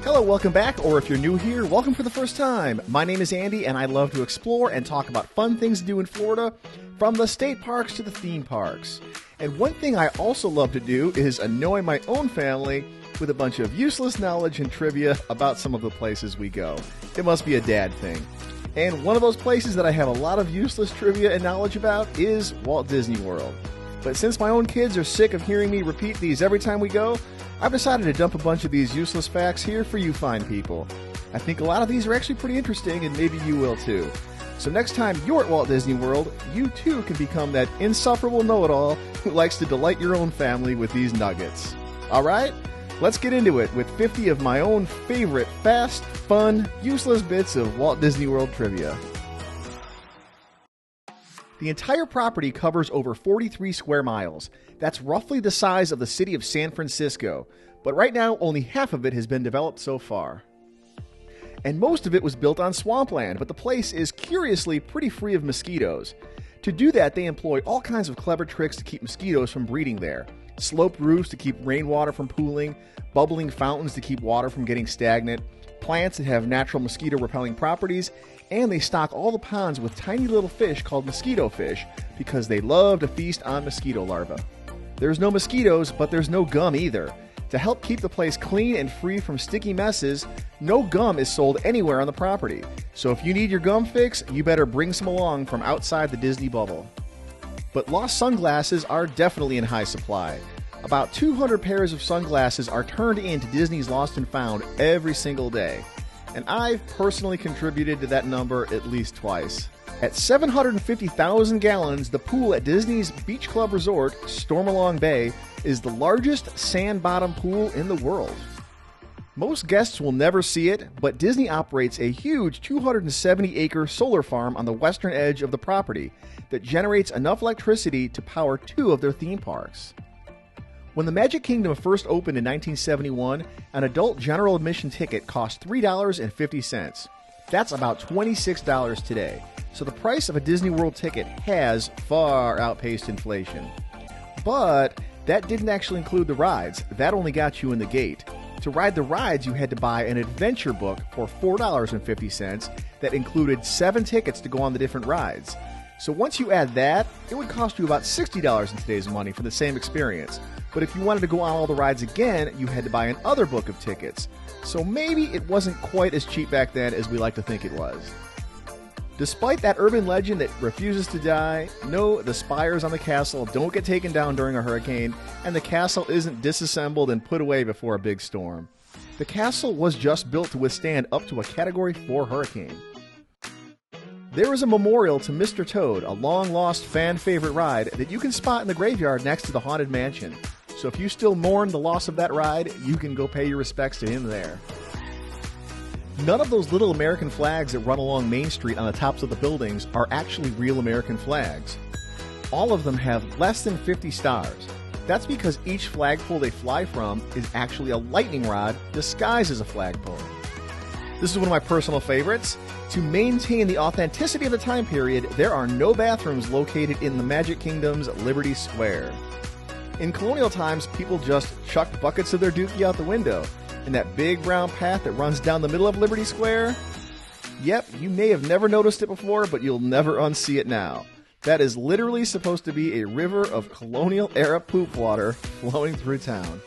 Hello, welcome back, or if you're new here, welcome for the first time. My name is Andy, and I love to explore and talk about fun things to do in Florida, from the state parks to the theme parks. And one thing I also love to do is annoy my own family with a bunch of useless knowledge and trivia about some of the places we go. It must be a dad thing. And one of those places that I have a lot of useless trivia and knowledge about is Walt Disney World. But since my own kids are sick of hearing me repeat these every time we go, I've decided to dump a bunch of these useless facts here for you fine people. I think a lot of these are actually pretty interesting, and maybe you will too. So next time you're at Walt Disney World, you too can become that insufferable know-it-all who likes to delight your own family with these nuggets. Alright, let's get into it with 50 of my own favorite fast, fun, useless bits of Walt Disney World trivia. The entire property covers over 43 square miles. That's roughly the size of the city of San Francisco, but right now only half of it has been developed so far. And most of it was built on swampland, but the place is curiously pretty free of mosquitoes. To do that, they employ all kinds of clever tricks to keep mosquitoes from breeding there. Sloped roofs to keep rainwater from pooling, bubbling fountains to keep water from getting stagnant, plants that have natural mosquito-repelling properties, and they stock all the ponds with tiny little fish called mosquito fish because they love to feast on mosquito larvae. There's no mosquitoes, but there's no gum either. To help keep the place clean and free from sticky messes, no gum is sold anywhere on the property. So if you need your gum fix, you better bring some along from outside the Disney bubble. But lost sunglasses are definitely in high supply. About 200 pairs of sunglasses are turned into Disney's Lost and Found every single day. And I've personally contributed to that number at least twice. At 750,000 gallons, the pool at Disney's Beach Club Resort, Stormalong Bay, is the largest sand-bottom pool in the world. Most guests will never see it, but Disney operates a huge 270-acre solar farm on the western edge of the property that generates enough electricity to power 2 of their theme parks. When the Magic Kingdom first opened in 1971, an adult general admission ticket cost $3.50. That's about $26 today. So the price of a Disney World ticket has far outpaced inflation. But that didn't actually include the rides. That only got you in the gate. To ride the rides, you had to buy an adventure book for $4.50 that included 7 tickets to go on the different rides. So once you add that, it would cost you about $60 in today's money for the same experience. But if you wanted to go on all the rides again, you had to buy another book of tickets. So maybe it wasn't quite as cheap back then as we like to think it was. Despite that urban legend that refuses to die, no, the spires on the castle don't get taken down during a hurricane, and the castle isn't disassembled and put away before a big storm. The castle was just built to withstand up to a Category 4 hurricane. There is a memorial to Mr. Toad, a long-lost fan-favorite ride that you can spot in the graveyard next to the Haunted Mansion. So if you still mourn the loss of that ride, you can go pay your respects to him there. None of those little American flags that run along Main Street on the tops of the buildings are actually real American flags. All of them have less than 50 stars. That's because each flagpole they fly from is actually a lightning rod disguised as a flagpole. This is one of my personal favorites. To maintain the authenticity of the time period, there are no bathrooms located in the Magic Kingdom's Liberty Square. In colonial times, people just chucked buckets of their dookie out the window. And that big brown path that runs down the middle of Liberty Square? Yep, you may have never noticed it before, but you'll never unsee it now. That is literally supposed to be a river of colonial-era poop water flowing through town.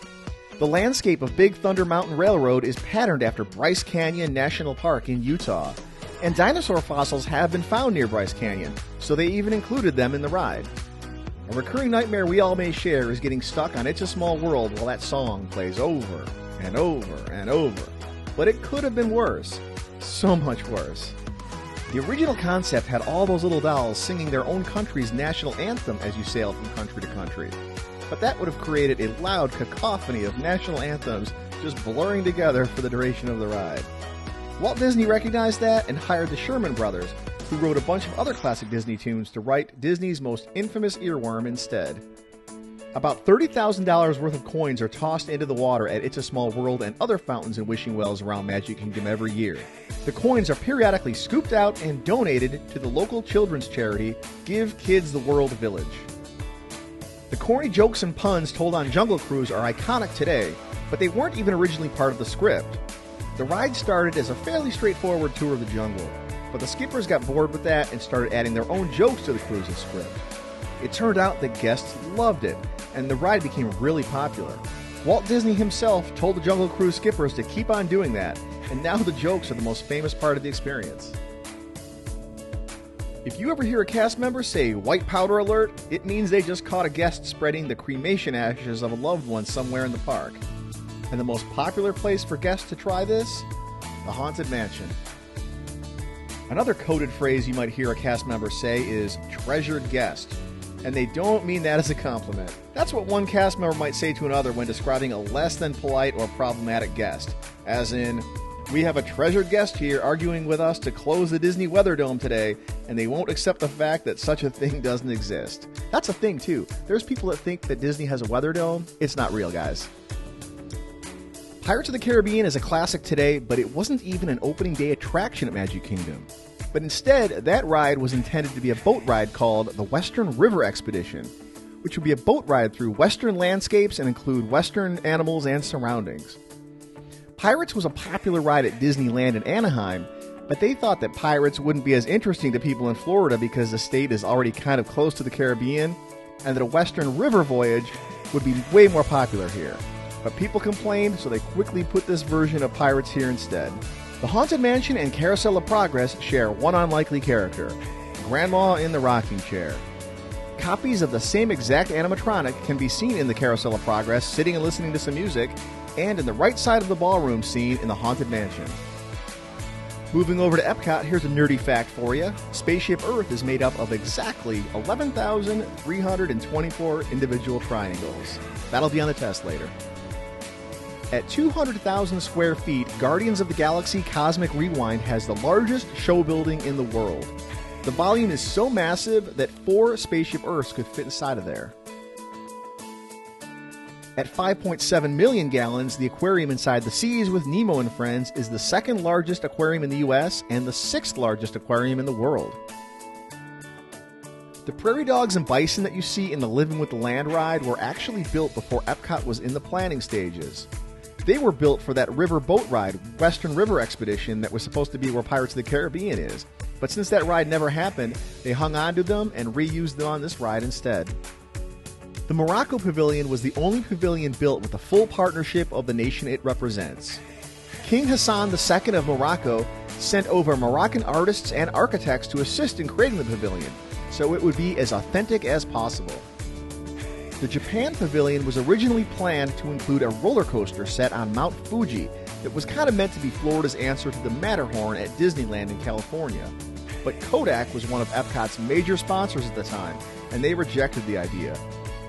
The landscape of Big Thunder Mountain Railroad is patterned after Bryce Canyon National Park in Utah. And dinosaur fossils have been found near Bryce Canyon, so they even included them in the ride. A recurring nightmare we all may share is getting stuck on It's a Small World while that song plays over and over and over. But it could have been worse. So much worse. The original concept had all those little dolls singing their own country's national anthem as you sailed from country to country. But that would have created a loud cacophony of national anthems just blurring together for the duration of the ride. Walt Disney recognized that and hired the Sherman Brothers, who wrote a bunch of other classic Disney tunes to write Disney's most infamous earworm instead. About $30,000 worth of coins are tossed into the water at It's a Small World and other fountains and wishing wells around Magic Kingdom every year. The coins are periodically scooped out and donated to the local children's charity, Give Kids the World Village. The corny jokes and puns told on Jungle Cruise are iconic today, but they weren't even originally part of the script. The ride started as a fairly straightforward tour of the jungle, but the skippers got bored with that and started adding their own jokes to the cruise's script. It turned out that guests loved it, and the ride became really popular. Walt Disney himself told the Jungle Cruise skippers to keep on doing that, and now the jokes are the most famous part of the experience. If you ever hear a cast member say white powder alert, it means they just caught a guest spreading the cremation ashes of a loved one somewhere in the park. And the most popular place for guests to try this? The Haunted Mansion. Another coded phrase you might hear a cast member say is treasured guest. And they don't mean that as a compliment. That's what one cast member might say to another when describing a less than polite or problematic guest. As in, we have a treasured guest here arguing with us to close the Disney Weather Dome today, and they won't accept the fact that such a thing doesn't exist. That's a thing too. There's people that think that Disney has a weather dome. It's not real, guys. Pirates of the Caribbean is a classic today, but it wasn't even an opening day attraction at Magic Kingdom. But instead, that ride was intended to be a boat ride called the Western River Expedition, which would be a boat ride through Western landscapes and include Western animals and surroundings. Pirates was a popular ride at Disneyland in Anaheim, but they thought that Pirates wouldn't be as interesting to people in Florida because the state is already kind of close to the Caribbean, and that a Western River voyage would be way more popular here. But people complained, so they quickly put this version of Pirates here instead. The Haunted Mansion and Carousel of Progress share one unlikely character, Grandma in the rocking chair. Copies of the same exact animatronic can be seen in the Carousel of Progress sitting and listening to some music, and in the right side of the ballroom scene in the Haunted Mansion. Moving over to Epcot, here's a nerdy fact for you. Spaceship Earth is made up of exactly 11,324 individual triangles. That'll be on the test later. At 200,000 square feet, Guardians of the Galaxy Cosmic Rewind has the largest show building in the world. The volume is so massive that 4 Spaceship Earths could fit inside of there. At 5.7 million gallons, the aquarium inside the seas with Nemo and Friends is the second largest aquarium in the US and the 6th largest aquarium in the world. The prairie dogs and bison that you see in the Living with the Land ride were actually built before Epcot was in the planning stages. They were built for that river boat ride, Western River Expedition, that was supposed to be where Pirates of the Caribbean is. But since that ride never happened, they hung on to them and reused them on this ride instead. The Morocco Pavilion was the only pavilion built with the full partnership of the nation it represents. King Hassan II of Morocco sent over Moroccan artists and architects to assist in creating the pavilion, so it would be as authentic as possible. The Japan Pavilion was originally planned to include a roller coaster set on Mount Fuji that was kind of meant to be Florida's answer to the Matterhorn at Disneyland in California. But Kodak was one of Epcot's major sponsors at the time, and they rejected the idea.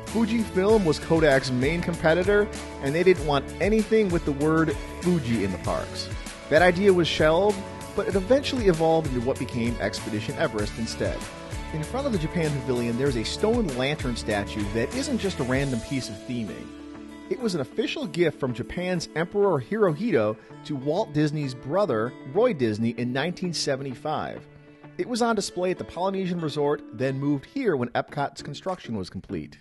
Fujifilm was Kodak's main competitor, and they didn't want anything with the word Fuji in the parks. That idea was shelved, but it eventually evolved into what became Expedition Everest instead. In front of the Japan Pavilion, there's a stone lantern statue that isn't just a random piece of theming. It was an official gift from Japan's Emperor Hirohito to Walt Disney's brother, Roy Disney, in 1975. It was on display at the Polynesian Resort, then moved here when Epcot's construction was complete.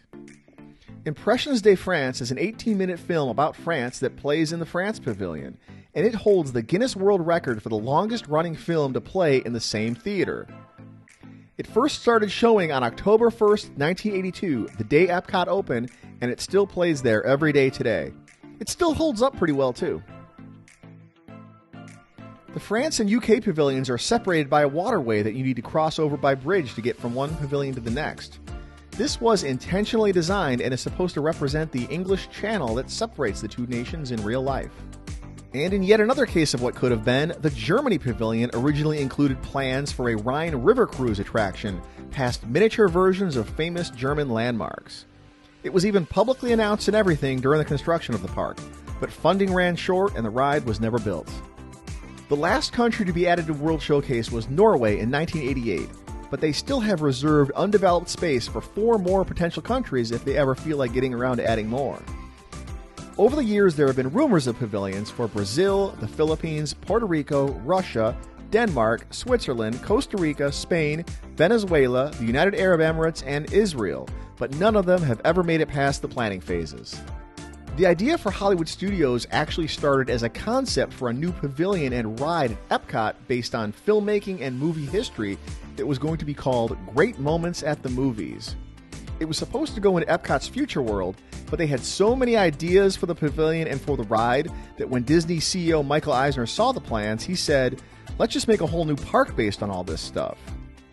Impressions de France is an 18-minute film about France that plays in the France Pavilion, and it holds the Guinness World Record for the longest-running film to play in the same theater. It first started showing on October 1st, 1982, the day Epcot opened, and it still plays there every day today. It still holds up pretty well, too. The France and UK pavilions are separated by a waterway that you need to cross over by bridge to get from one pavilion to the next. This was intentionally designed and is supposed to represent the English Channel that separates the two nations in real life. And in yet another case of what could have been, the Germany Pavilion originally included plans for a Rhine River cruise attraction, past miniature versions of famous German landmarks. It was even publicly announced and everything during the construction of the park, but funding ran short and the ride was never built. The last country to be added to World Showcase was Norway in 1988, but they still have reserved undeveloped space for 4 more potential countries if they ever feel like getting around to adding more. Over the years, there have been rumors of pavilions for Brazil, the Philippines, Puerto Rico, Russia, Denmark, Switzerland, Costa Rica, Spain, Venezuela, the United Arab Emirates, and Israel, but none of them have ever made it past the planning phases. The idea for Hollywood Studios actually started as a concept for a new pavilion and ride at Epcot based on filmmaking and movie history that was going to be called Great Moments at the Movies. It was supposed to go into Epcot's future world, but they had so many ideas for the pavilion and for the ride that when Disney CEO Michael Eisner saw the plans, he said, "Let's just make a whole new park based on all this stuff."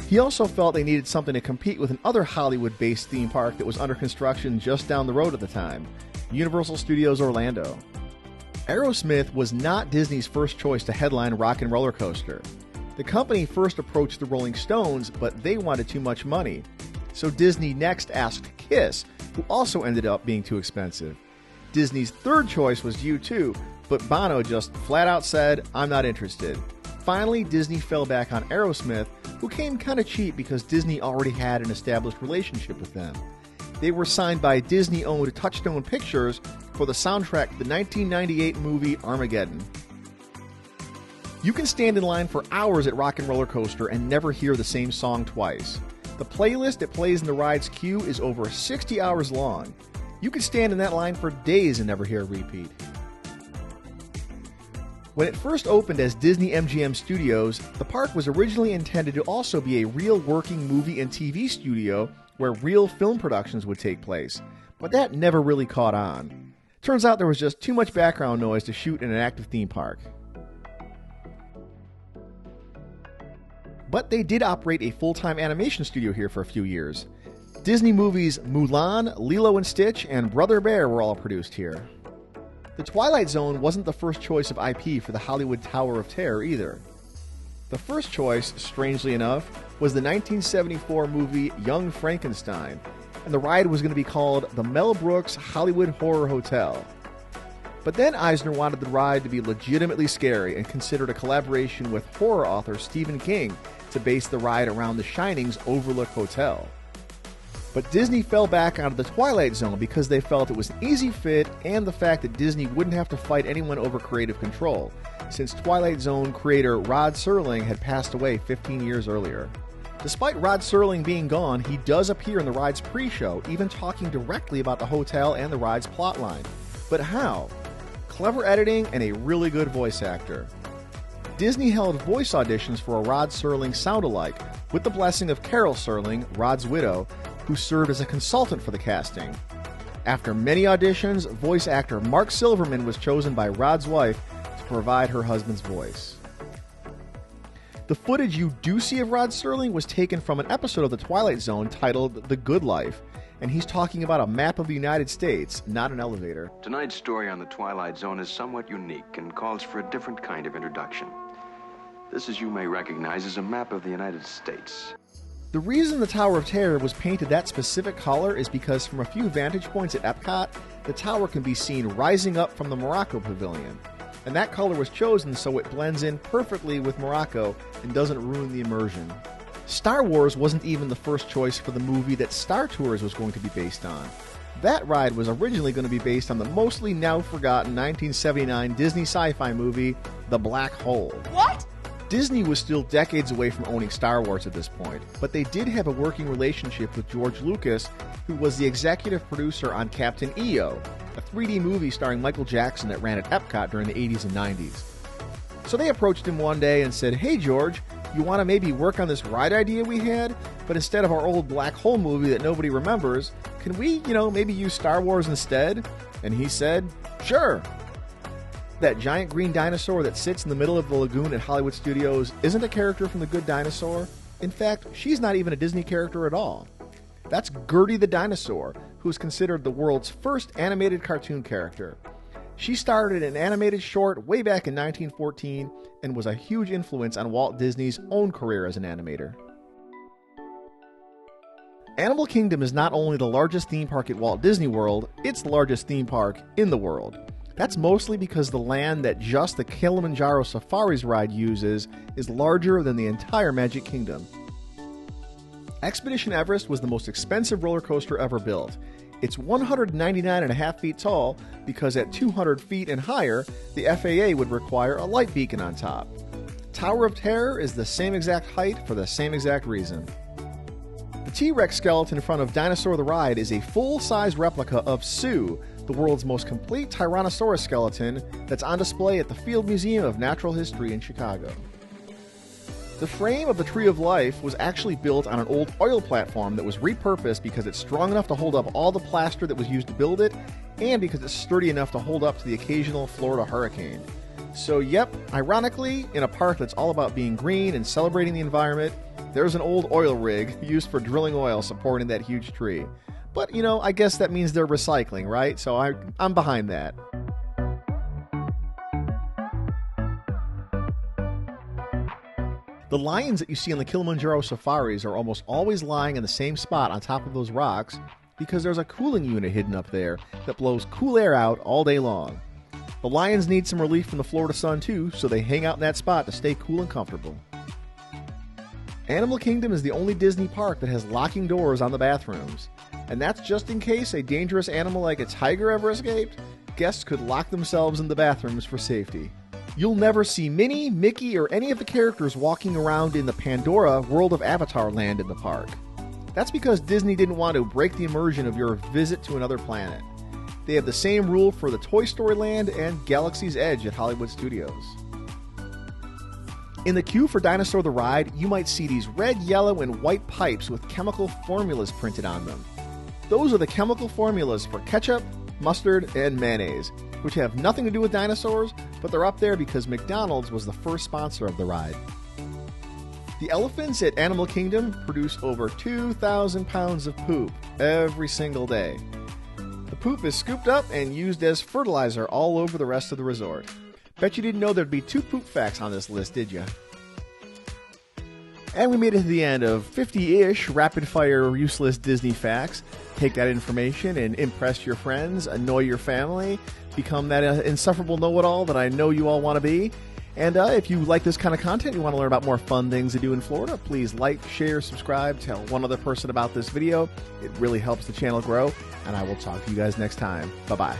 He also felt they needed something to compete with another Hollywood-based theme park that was under construction just down the road at the time, Universal Studios Orlando. Aerosmith was not Disney's first choice to headline Rock and Roller Coaster. The company first approached the Rolling Stones, but they wanted too much money. So Disney next asked Kiss, who also ended up being too expensive. Disney's third choice was U2, but Bono just flat out said, "I'm not interested." Finally, Disney fell back on Aerosmith, who came kind of cheap because Disney already had an established relationship with them. They were signed by Disney-owned Touchstone Pictures for the soundtrack to the 1998 movie Armageddon. You can stand in line for hours at Rock and Roller Coaster and never hear the same song twice. The playlist that plays in the ride's queue is over 60 hours long. You could stand in that line for days and never hear a repeat. When it first opened as Disney MGM Studios, the park was originally intended to also be a real working movie and TV studio where real film productions would take place, but that never really caught on. Turns out there was just too much background noise to shoot in an active theme park. But they did operate a full-time animation studio here for a few years. Disney movies Mulan, Lilo and Stitch, and Brother Bear were all produced here. The Twilight Zone wasn't the first choice of IP for the Hollywood Tower of Terror either. The first choice, strangely enough, was the 1974 movie Young Frankenstein, and the ride was going to be called the Mel Brooks Hollywood Horror Hotel. But then Eisner wanted the ride to be legitimately scary and considered a collaboration with horror author Stephen King to base the ride around The Shining's Overlook Hotel. But Disney fell back onto the Twilight Zone because they felt it was an easy fit and the fact that Disney wouldn't have to fight anyone over creative control, since Twilight Zone creator Rod Serling had passed away 15 years earlier. Despite Rod Serling being gone, he does appear in the ride's pre-show, even talking directly about the hotel and the ride's plotline. But how? Clever editing and a really good voice actor. Disney held voice auditions for a Rod Serling sound-alike, with the blessing of Carol Serling, Rod's widow, who served as a consultant for the casting. After many auditions, voice actor Mark Silverman was chosen by Rod's wife to provide her husband's voice. The footage you do see of Rod Serling was taken from an episode of The Twilight Zone titled The Good Life, and he's talking about a map of the United States, not an elevator. Tonight's story on The Twilight Zone is somewhat unique and calls for a different kind of introduction. This, as you may recognize, is a map of the United States. The reason the Tower of Terror was painted that specific color is because from a few vantage points at Epcot, the tower can be seen rising up from the Morocco Pavilion. And that color was chosen so it blends in perfectly with Morocco and doesn't ruin the immersion. Star Wars wasn't even the first choice for the movie that Star Tours was going to be based on. That ride was originally going to be based on the mostly now forgotten 1979 Disney sci-fi movie, The Black Hole. What? Disney was still decades away from owning Star Wars at this point, but they did have a working relationship with George Lucas, who was the executive producer on Captain EO, a 3D movie starring Michael Jackson that ran at Epcot during the 80s and 90s. So they approached him one day and said, "Hey George, you want to maybe work on this ride idea we had, but instead of our old Black Hole movie that nobody remembers, can we, maybe use Star Wars instead?" And he said, "Sure." That giant green dinosaur that sits in the middle of the lagoon at Hollywood Studios isn't a character from The Good Dinosaur. In fact, she's not even a Disney character at all. That's Gertie the dinosaur, who is considered the world's first animated cartoon character. She started an animated short way back in 1914 and was a huge influence on Walt Disney's own career as an animator. Animal Kingdom is not only the largest theme park at Walt Disney World, it's the largest theme park in the world. That's mostly because the land that just the Kilimanjaro Safaris ride uses is larger than the entire Magic Kingdom. Expedition Everest was the most expensive roller coaster ever built. It's 199.5 feet tall because at 200 feet and higher, the FAA would require a light beacon on top. Tower of Terror is the same exact height for the same exact reason. The T-Rex skeleton in front of Dinosaur the Ride is a full-size replica of Sue, the world's most complete Tyrannosaurus skeleton that's on display at the Field Museum of Natural History in Chicago. The frame of the Tree of Life was actually built on an old oil platform that was repurposed because it's strong enough to hold up all the plaster that was used to build it, and because it's sturdy enough to hold up to the occasional Florida hurricane. So yep, ironically, in a park that's all about being green and celebrating the environment, there's an old oil rig used for drilling oil supporting that huge tree. But, you know, I guess that means they're recycling, right? So I'm behind that. The lions that you see on the Kilimanjaro safaris are almost always lying in the same spot on top of those rocks because there's a cooling unit hidden up there that blows cool air out all day long. The lions need some relief from the Florida sun too, so they hang out in that spot to stay cool and comfortable. Animal Kingdom is the only Disney park that has locking doors on the bathrooms. And that's just in case a dangerous animal like a tiger ever escaped. Guests could lock themselves in the bathrooms for safety. You'll never see Minnie, Mickey, or any of the characters walking around in the Pandora World of Avatar land in the park. That's because Disney didn't want to break the immersion of your visit to another planet. They have the same rule for the Toy Story Land and Galaxy's Edge at Hollywood Studios. In the queue for Dinosaur the Ride, you might see these red, yellow, and white pipes with chemical formulas printed on them. Those are the chemical formulas for ketchup, mustard, and mayonnaise, which have nothing to do with dinosaurs, but they're up there because McDonald's was the first sponsor of the ride. The elephants at Animal Kingdom produce over 2,000 pounds of poop every single day. The poop is scooped up and used as fertilizer all over the rest of the resort. Bet you didn't know there'd be 2 poop facts on this list, did you? And we made it to the end of 50-ish rapid-fire useless Disney facts. Take that information and impress your friends, annoy your family, become that insufferable know-it-all that I know you all want to be. And if you like this kind of content, you want to learn about more fun things to do in Florida, please like, share, subscribe, tell one other person about this video. It really helps the channel grow, and I will talk to you guys next time. Bye-bye.